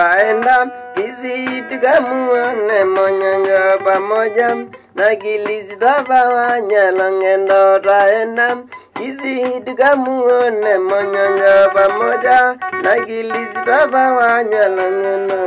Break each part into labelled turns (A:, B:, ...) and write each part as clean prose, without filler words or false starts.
A: twaenda Kisii tukamuone Monyonyo pamoja na Gilisi twafanya ngendo twaenda Kisii tukamuone Monyonyo pamoja na Gilisi twafanya ngendo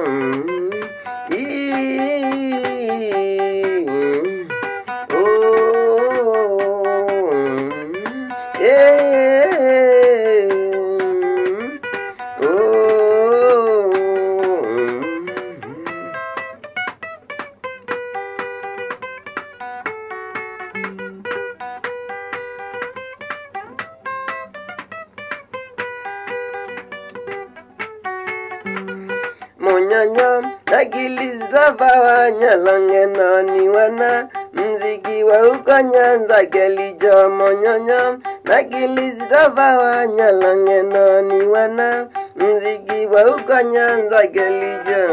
A: Monyonyo na Gilisi twafanya ngendo ni wana mziki wa huko Nyanza Kericho. Monyonyo na Gilisi twafanya ngendo ni wana mziki wa huko Nyanza Kericho.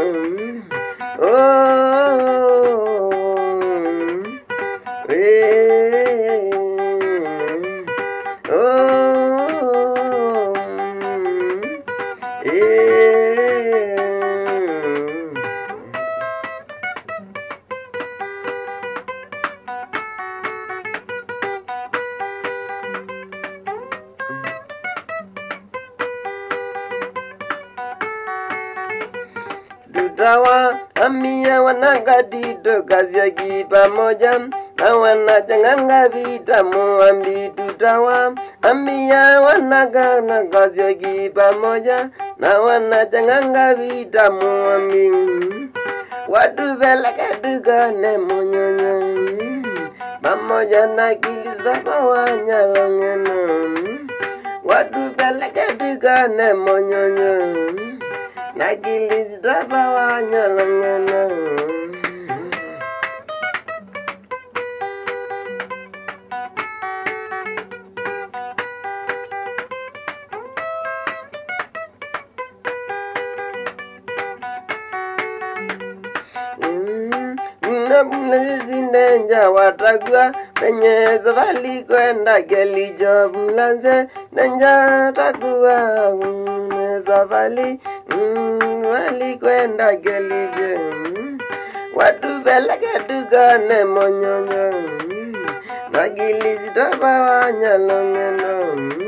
A: Tutawa amia wanakatito kazi ya kipamoja na wanachanganga vitamu ambi. Tutawa amia wanakana kazi ya kipamoja na wanachanganga vitamu ambi. Watu veleke tukane Monyonyo pamoja na Gilisi twafanya ngendo. Watu veleke tukane Monyonyo na Gilisi twafanya ngendo. Mlanze watagua penye safari kwenda Kericho. Mlanze nenja tagua safari wali kwenda Kericho. Watu veleke tukane Monyonyo na Gilisi twafanya ngendo.